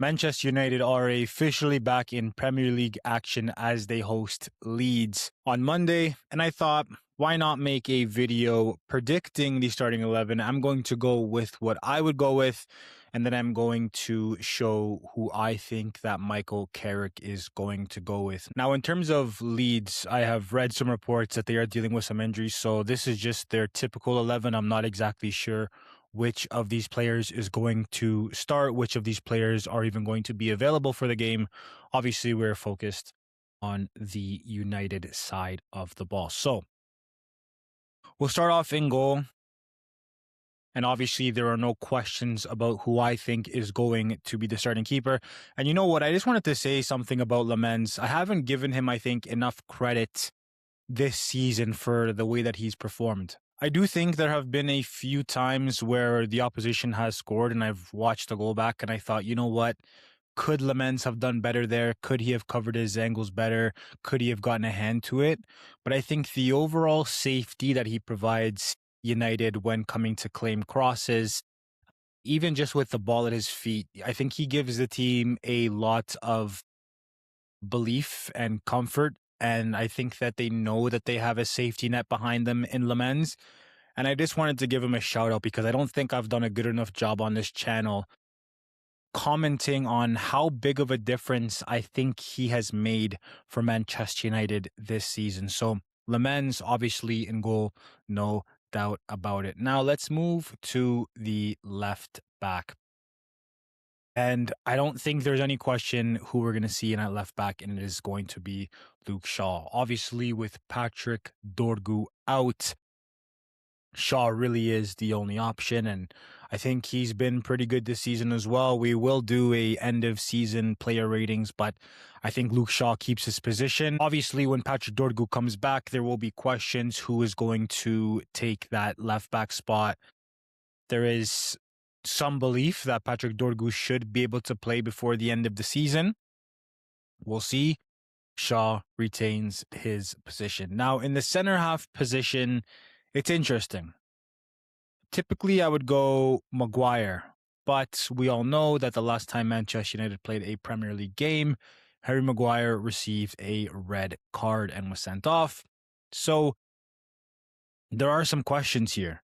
Manchester United are officially back in Premier League action as they host Leeds on Monday, and I thought, why not make a video predicting the starting 11? I'm going to go with what I would go with, and then I'm going to show who I think that Michael Carrick is going to go with. Now, in terms of Leeds, I have read some reports that they are dealing with some injuries, so this is just their typical 11. I'm not exactly sure which of these players is going to start, which of these players are even going to be available for the game. Obviously, we're focused on the United side of the ball. So we'll start off in goal. And obviously, there are no questions about who I think is going to be the starting keeper. And you know what? I just wanted to say something about Lamens. I haven't given him, I think, enough credit this season for the way that he's performed. I do think there have been a few times where the opposition has scored and I've watched the goal back and I thought, you know what? Could Lamens have done better there? Could he have covered his angles better? Could he have gotten a hand to it? But I think the overall safety that he provides United when coming to claim crosses, even just with the ball at his feet, I think he gives the team a lot of belief and comfort. And I think that they know that they have a safety net behind them in Lamens. And I just wanted to give him a shout out because I don't think I've done a good enough job on this channel commenting on how big of a difference I think he has made for Manchester United this season. So Lamens obviously in goal, no doubt about it. Now let's move to the left back. And I don't think there's any question who we're going to see in that left back, and it is going to be Luke Shaw. Obviously, with Patrick Dorgu out, Shaw really is the only option, and I think he's been pretty good this season as well. We will do a end of season player ratings, but I think Luke Shaw keeps his position. Obviously, when Patrick Dorgu comes back, there will be questions who is going to take that left back spot. There is some belief that Patrick Dorgu should be able to play before the end of the season. We'll see. Shaw retains his position. Now, in the center half position, it's interesting. Typically, I would go Maguire, but we all know that the last time Manchester United played a Premier League game, Harry Maguire received a red card and was sent off. So there are some questions here.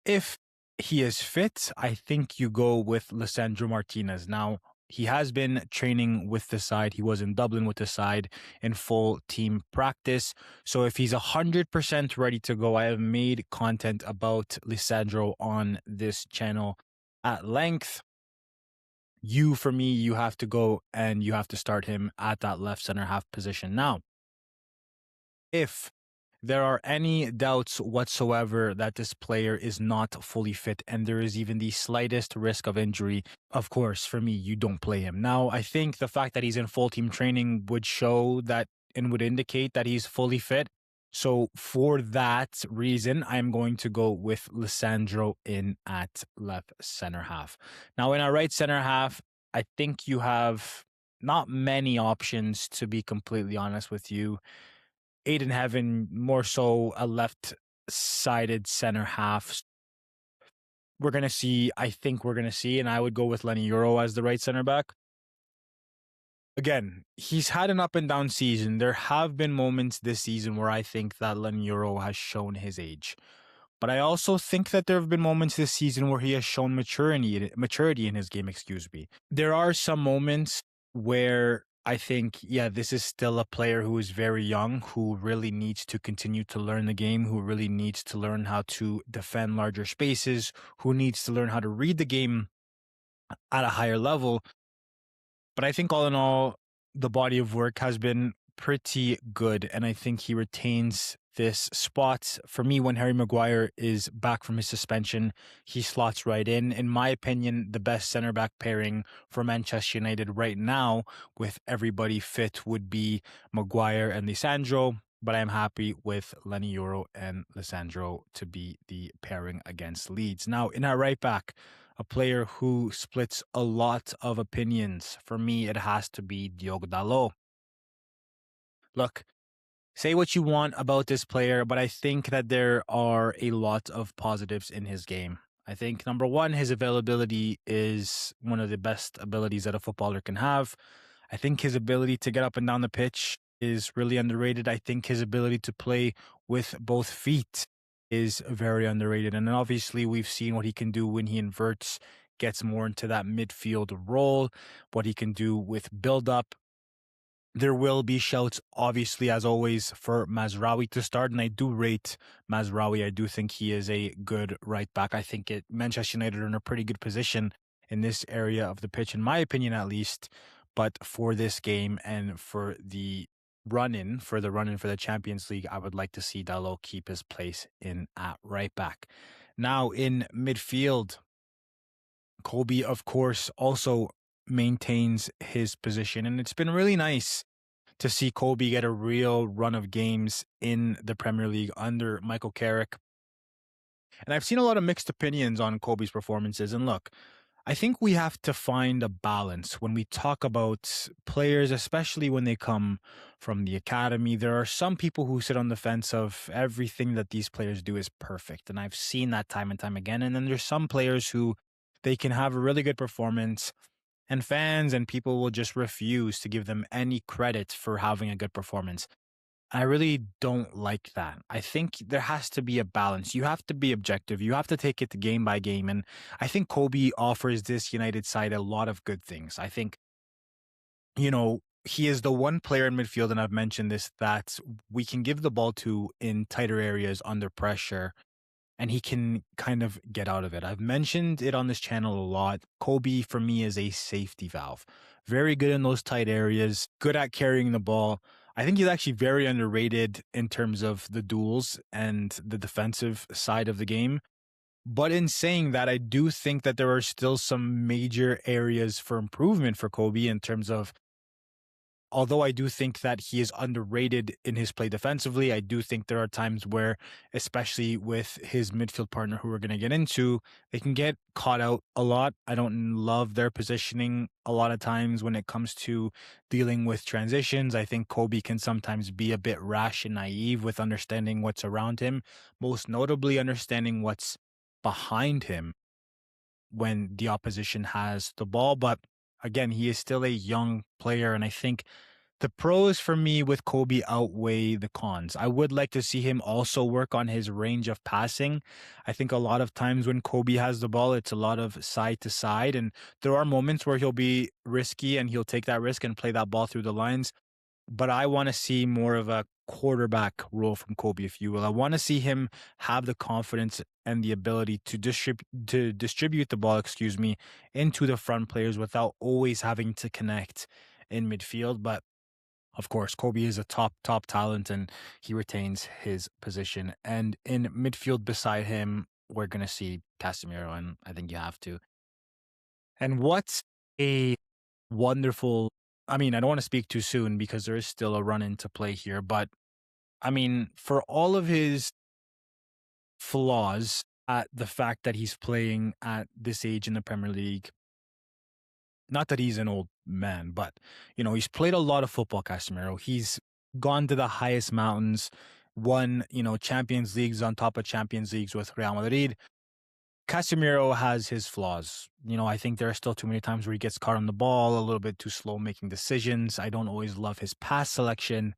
If he is fit, I think you go with Lisandro Martinez. Now, he has been training with the side. He was in Dublin with the side in full team practice. So if he's 100% ready to go, I have made content about Lisandro on this channel at length. For me, you have to go and you have to start him at that left center half position. Now, if there are any doubts whatsoever that this player is not fully fit and there is even the slightest risk of injury, of course, for me, you don't play him. Now, I think the fact that he's in full team training would show that and would indicate that he's fully fit. So for that reason, I'm going to go with Lisandro in at left center half. Now, in our right center half, I think you have not many options, to be completely honest with you. Aiden having more so a left-sided center half. We're going to see, and I would go with Lenny Euro as the right center back. Again, he's had an up and down season. There have been moments this season where I think that Lenny Euro has shown his age. But I also think that there have been moments this season where he has shown maturity in his game, There are some moments where I think, this is still a player who is very young, who really needs to continue to learn the game, who really needs to learn how to defend larger spaces, who needs to learn how to read the game at a higher level. But I think all in all, the body of work has been pretty good, and I think he retains this spot. For me, when Harry Maguire is back from his suspension, he slots right in. In my opinion, the best center-back pairing for Manchester United right now, with everybody fit, would be Maguire and Lisandro, but I'm happy with Lenny Euro and Lisandro to be the pairing against Leeds. Now, in our right back, a player who splits a lot of opinions. For me, it has to be Diogo Dalot. Look, say what you want about this player, but I think that there are a lot of positives in his game. I think number one, his availability is one of the best abilities that a footballer can have. I think his ability to get up and down the pitch is really underrated. I think his ability to play with both feet is very underrated. And then obviously, we've seen what he can do when he inverts, gets more into that midfield role, what he can do with build up. There will be shouts, obviously, as always, for Mazraoui to start, and I do rate Mazraoui. I do think he is a good right back. I think Manchester United are in a pretty good position in this area of the pitch, in my opinion, at least. But for this game and for the run-in for the Champions League, I would like to see Dalot keep his place in at right back. Now in midfield, Kobe, of course, also maintains his position, and it's been really nice to see Kobe get a real run of games in the Premier League under Michael Carrick. And I've seen a lot of mixed opinions on Kobe's performances. And look, I think we have to find a balance when we talk about players, especially when they come from the academy. There are some people who sit on the fence of everything that these players do is perfect. And I've seen that time and time again. And then there's some players who they can have a really good performance and fans and people will just refuse to give them any credit for having a good performance. I really don't like that. I think there has to be a balance. You have to be objective. You have to take it game by game. And I think Kobe offers this United side a lot of good things. I think, he is the one player in midfield, and I've mentioned this, that we can give the ball to in tighter areas under pressure and he can kind of get out of it. I've mentioned it on this channel a lot. Kobe, for me, is a safety valve. Very good in those tight areas, good at carrying the ball. I think he's actually very underrated in terms of the duels and the defensive side of the game. But in saying that, I do think that there are still some major areas for improvement for Kobe in terms of, although I do think that he is underrated in his play defensively, I do think there are times where, especially with his midfield partner who we're going to get into, they can get caught out a lot. I don't love their positioning a lot of times when it comes to dealing with transitions. I think Kobe can sometimes be a bit rash and naive with understanding what's around him, most notably understanding what's behind him when the opposition has the ball. But again, he is still a young player, and I think the pros for me with Kobe outweigh the cons. I would like to see him also work on his range of passing. I think a lot of times when Kobe has the ball, it's a lot of side to side, and there are moments where he'll be risky and he'll take that risk and play that ball through the lines. But I want to see more of a quarterback role from Kobe, if you will. I want to see him have the confidence and the ability to distribute the ball, into the front players without always having to connect in midfield. But of course, Kobe is a top talent and he retains his position. And in midfield beside him, we're going to see Casemiro, and I think you have to. And what a wonderful, I mean, I don't want to speak too soon because there is still a run into play here, but I mean, for all of his flaws at the fact that he's playing at this age in the Premier League, not that he's an old man, but, he's played a lot of football, Casemiro. He's gone to the highest mountains, won, Champions Leagues on top of Champions Leagues with Real Madrid. Casemiro has his flaws. I think there are still too many times where he gets caught on the ball, a little bit too slow making decisions. I don't always love his pass selection,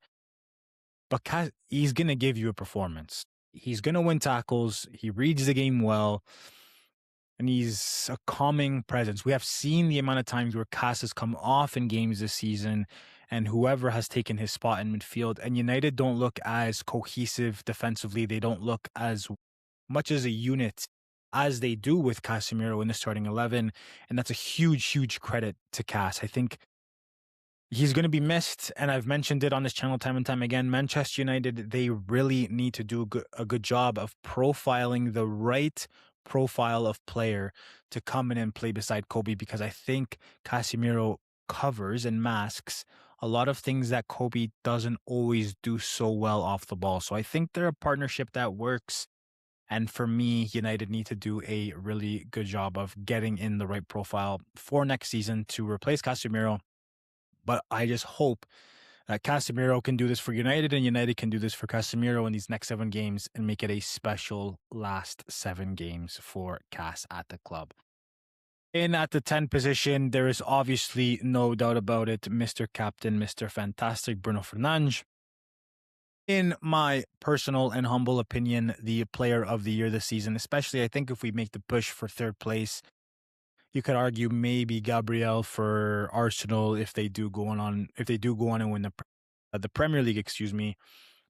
but he's going to give you a performance. He's going to win tackles. He reads the game well, and he's a calming presence. We have seen the amount of times where Cass has come off in games this season, and whoever has taken his spot in midfield, and United don't look as cohesive defensively. They don't look as much as a unit as they do with Casemiro in the starting 11. And that's a huge credit to Cass. I think he's going to be missed, and I've mentioned it on this channel time and time again. Manchester United, they really need to do a good job of profiling the right profile of player to come in and play beside Kobe, because I think Casemiro covers and masks a lot of things that Kobe doesn't always do so well off the ball. So I think they're a partnership that works. And for me, United need to do a really good job of getting in the right profile for next season to replace Casemiro. But I just hope Casemiro can do this for United, and United can do this for Casemiro in these next 7 games and make it a special last 7 games for Cas at the club. In at the 10 position, there is obviously no doubt about it, Mr. Captain, Mr. Fantastic, Bruno Fernandes. In my personal and humble opinion, the player of the year this season, especially I think if we make the push for 3rd place, you could argue maybe Gabriel for Arsenal if they do go on and win the Premier League, excuse me.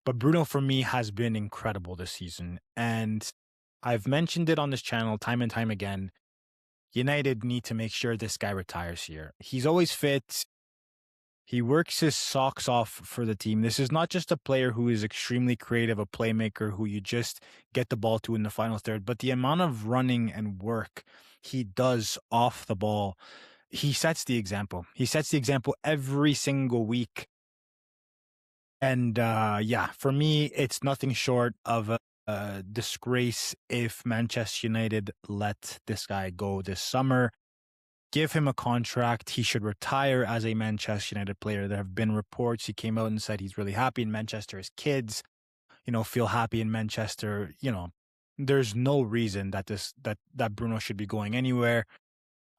But Bruno for me has been incredible this season, and I've mentioned it on this channel time and time again. United need to make sure this guy retires here. He's always fit. He works his socks off for the team. This is not just a player who is extremely creative, a playmaker who you just get the ball to in the final third, but the amount of running and work he does off the ball, he sets the example. He sets the example every single week. And for me, it's nothing short of a disgrace if Manchester United let this guy go this summer. Give him a contract. He should retire as a Manchester United player. There have been reports. He came out and said he's really happy in Manchester. His kids, feel happy in Manchester. There's no reason that Bruno should be going anywhere.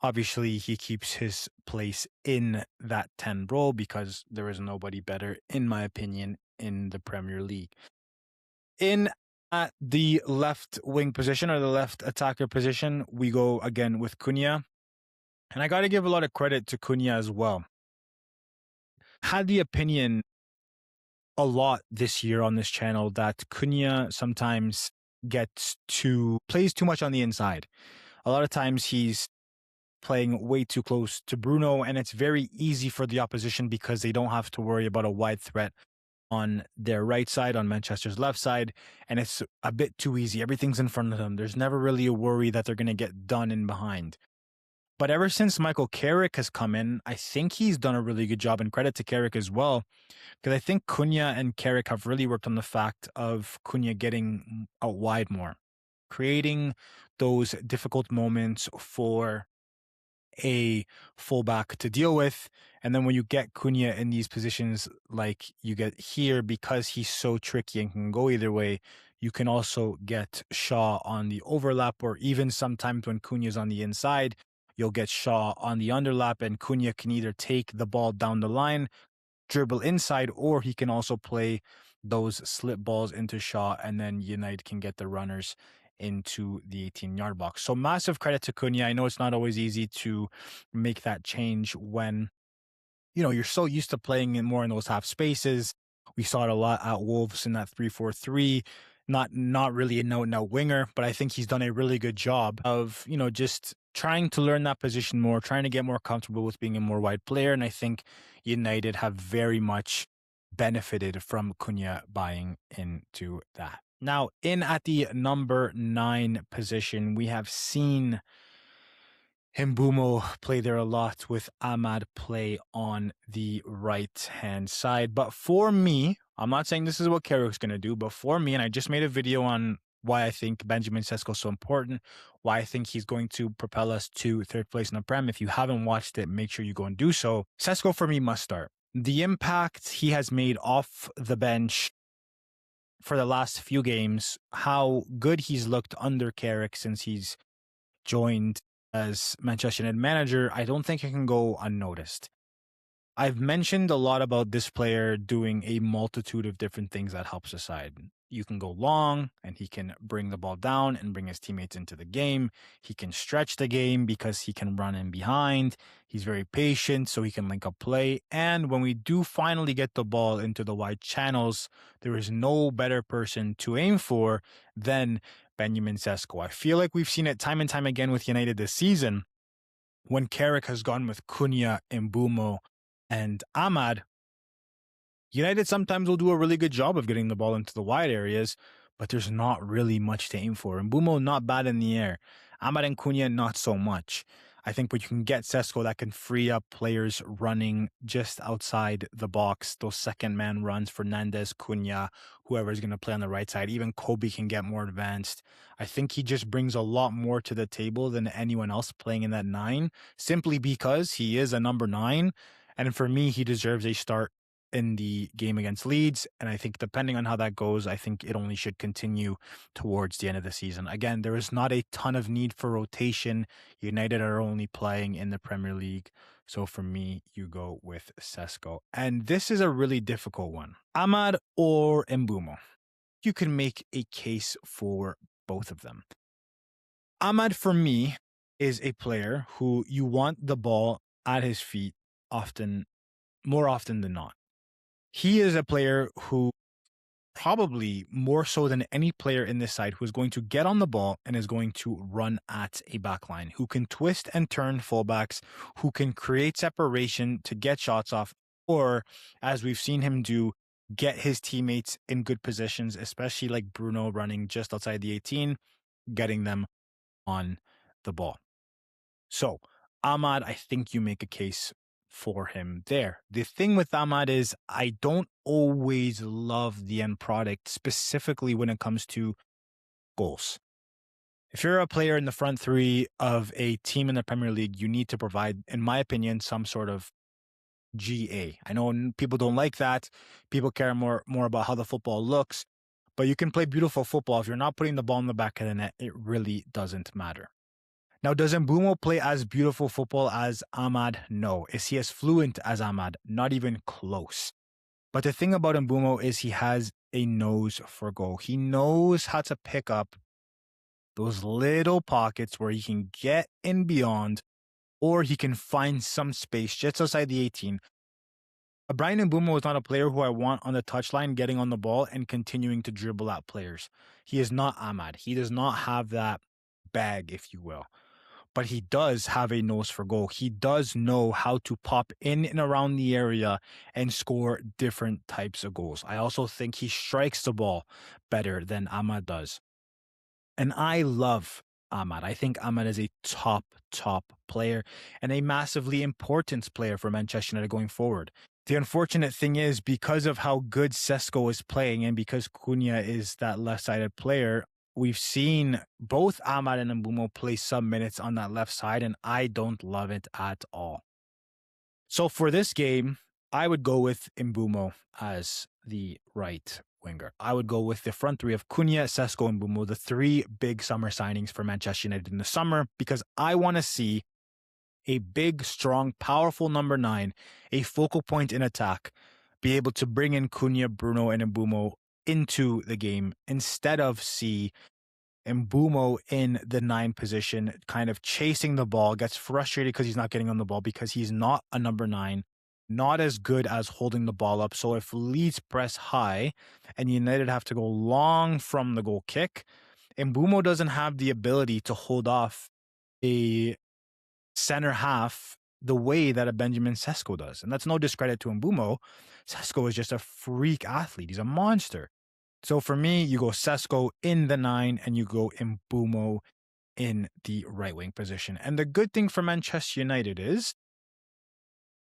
Obviously, he keeps his place in that 10 role because there is nobody better, in my opinion, in the Premier League. In at the left wing position or the left attacker position, we go again with Cunha. And I got to give a lot of credit to Cunha as well. Had the opinion a lot this year on this channel that Cunha sometimes plays too much on the inside. A lot of times he's playing way too close to Bruno, and it's very easy for the opposition because they don't have to worry about a wide threat on their right side, on Manchester's left side, and it's a bit too easy. Everything's in front of them. There's never really a worry that they're going to get done in behind. But ever since Michael Carrick has come in, I think he's done a really good job, and credit to Carrick as well, because I think Cunha and Carrick have really worked on the fact of Cunha getting out wide more, creating those difficult moments for a fullback to deal with. And then when you get Cunha in these positions like you get here, because he's so tricky and can go either way, you can also get Shaw on the overlap, or even sometimes when Cunha's on the inside, you'll get Shaw on the underlap, and Cunha can either take the ball down the line, dribble inside, or he can also play those slip balls into Shaw, and then United can get the runners into the 18-yard box. So massive credit to Cunha. I know it's not always easy to make that change when, you're so used to playing in more in those half spaces. We saw it a lot at Wolves in that 3-4-3. Not really a no winger, but I think he's done a really good job of, just trying to learn that position more, trying to get more comfortable with being a more wide player. And I think United have very much benefited from Cunha buying into that. Now, in at the number 9 position, we have seen Mbeumo play there a lot, with Ahmad play on the right-hand side. But for me, I'm not saying this is what Carrick's going to do, but for me, and I just made a video on why I think Benjamin Sesko is so important, why I think he's going to propel us to 3rd place in the Prem. If you haven't watched it, make sure you go and do so. Sesko, for me, must start. The impact he has made off the bench for the last few games, how good he's looked under Carrick since he's joined as Manchester United manager, I don't think it can go unnoticed. I've mentioned a lot about this player doing a multitude of different things that helps the side. You can go long, and he can bring the ball down and bring his teammates into the game. He can stretch the game because he can run in behind. He's very patient, so he can link up play. And when we do finally get the ball into the wide channels, there is no better person to aim for than Benjamin Sesko. I feel like we've seen it time and time again with United this season. When Carrick has gone with Cunha, Mbeumo, and Ahmad, United sometimes will do a really good job of getting the ball into the wide areas, but there's not really much to aim for. Mbeumo, not bad in the air. Ahmad and Cunha, not so much. I think when you can get Sesko, that can free up players running just outside the box. Those second man runs, Fernandes, Cunha, whoever's going to play on the right side. Even Kobe can get more advanced. I think he just brings a lot more to the table than anyone else playing in that 9, simply because he is a number 9. And for me, he deserves a start in the game against Leeds. And I think depending on how that goes, I think it only should continue towards the end of the season. Again, there is not a ton of need for rotation. United are only playing in the Premier League. So for me, you go with Sesko. And this is a really difficult one. Amad or Mbeumo? You can make a case for both of them. Amad, for me, is a player who you want the ball at his feet more often than not. He is a player who probably more so than any player in this side who is going to get on the ball and is going to run at a backline, who can twist and turn fullbacks, who can create separation to get shots off, or as we've seen him do, get his teammates in good positions, especially like Bruno running just outside the 18, getting them on the ball. So Amad, I think you make a case for him there. The thing with Amad is I don't always love the end product, specifically when it comes to goals. If you're a player in the front three of a team in the Premier League, you need to provide, in my opinion, some sort of GA. I know people don't like that. People care more about how the football looks, but you can play beautiful football. If you're not putting the ball in the back of the net, it really doesn't matter. Now, does Mbeumo play as beautiful football as Amad? No. Is he as fluent as Amad? Not even close. But the thing about Mbeumo is he has a nose for goal. He knows how to pick up those little pockets where he can get in beyond, or he can find some space just outside the 18. Brian Mbeumo is not a player who I want on the touchline getting on the ball and continuing to dribble at players. He is not Amad. He does not have that bag, if you will. But he does have a nose for goal. He does know how to pop in and around the area and score different types of goals. I also think he strikes the ball better than Amad does. And I love Amad. I think Amad is a top player and a massively important player for Manchester United going forward. The unfortunate thing is, because of how good Sesko is playing and because Cunha is that left-sided player, we've seen both Amad and Mbeumo play some minutes on that left side, and I don't love it at all. So for this game, I would go with Mbeumo as the right winger. I would go with the front three of Cunha, Sesko, and Mbeumo, the three big summer signings for Manchester United in the summer, because I want to see a big, strong, powerful number 9, a focal point in attack, be able to bring in Cunha, Bruno, and Mbeumo into the game instead of see Mbeumo in the 9 position, kind of chasing the ball, gets frustrated because he's not getting on the ball because he's not a number 9, not as good as holding the ball up. So if Leeds press high and United have to go long from the goal kick, Mbeumo doesn't have the ability to hold off a center half the way that a Benjamin Sesko does. And that's no discredit to Mbeumo. Sesko is just a freak athlete. He's a monster. So for me, you go Sesko in the 9 and you go Mbeumo in the right wing position. And the good thing for Manchester United is,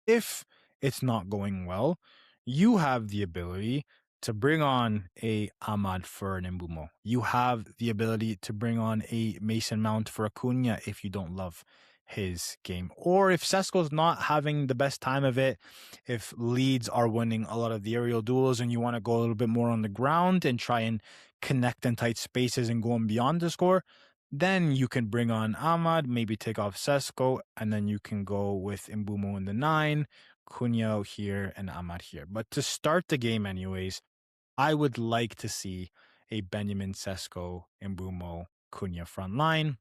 if it's not going well, you have the ability to bring on a Amad for an Mbeumo. You have the ability to bring on a Mason Mount for a Cunha if you don't love his game. Or if Sesko's not having the best time of it, if Leeds are winning a lot of the aerial duels and you want to go a little bit more on the ground and try and connect in tight spaces and going beyond the score, then you can bring on Amad, maybe take off Sesko, and then you can go with Mbeumo in the 9, Cunha here, and Amad here. But to start the game anyways, I would like to see a Benjamin Sesko, Mbeumo, Cunha front line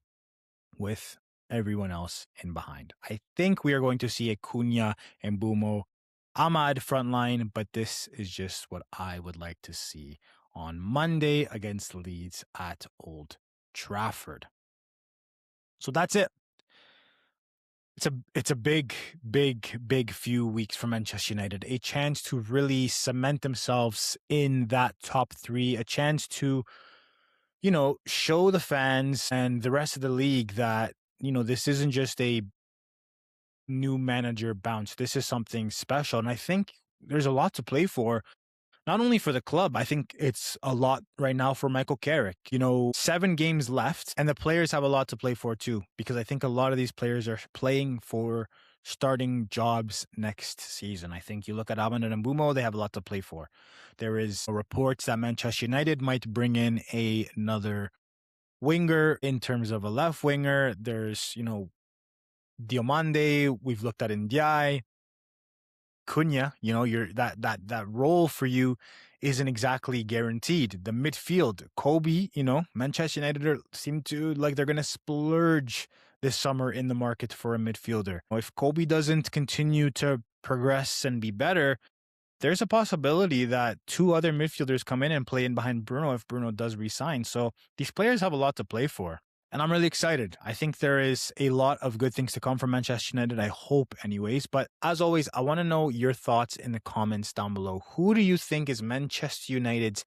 with everyone else in behind. I think we are going to see a Cunha, Mbeumo, Amad front line, but this is just what I would like to see on Monday against Leeds at Old Trafford. So that's it. It's a big few weeks for Manchester United. A chance to really cement themselves in that top 3, a chance to, show the fans and the rest of the league that, this isn't just a new manager bounce. This is something special. And I think there's a lot to play for. Not only for the club, I think it's a lot right now for Michael Carrick. 7 games left, and the players have a lot to play for too, because I think a lot of these players are playing for starting jobs next season. I think you look at Alban and Mbumo, they have a lot to play for. There is reports that Manchester United might bring in another winger in terms of a left winger. There's, Diomande, we've looked at Ndiaye, Cunha, that role for you isn't exactly guaranteed. The midfield, Kobe, Manchester United seem to like they're going to splurge this summer in the market for a midfielder. If Kobe doesn't continue to progress and be better, there's a possibility that two other midfielders come in and play in behind Bruno if Bruno does resign. So these players have a lot to play for. And I'm really excited. I think there is a lot of good things to come from Manchester United. I hope, anyways. But as always, I want to know your thoughts in the comments down below. Who do you think is Manchester United's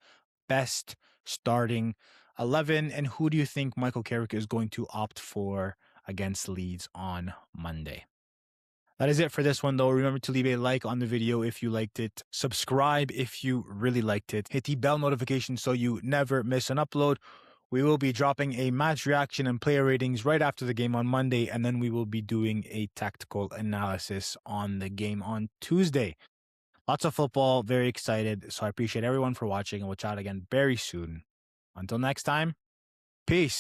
best starting 11? And who do you think Michael Carrick is going to opt for against Leeds on Monday? That is it for this one, though. Remember to leave a like on the video if you liked it. Subscribe if you really liked it. Hit the bell notification so you never miss an upload. We will be dropping a match reaction and player ratings right after the game on Monday, and then we will be doing a tactical analysis on the game on Tuesday. Lots of football, very excited. So I appreciate everyone for watching, and we'll chat again very soon. Until next time, peace.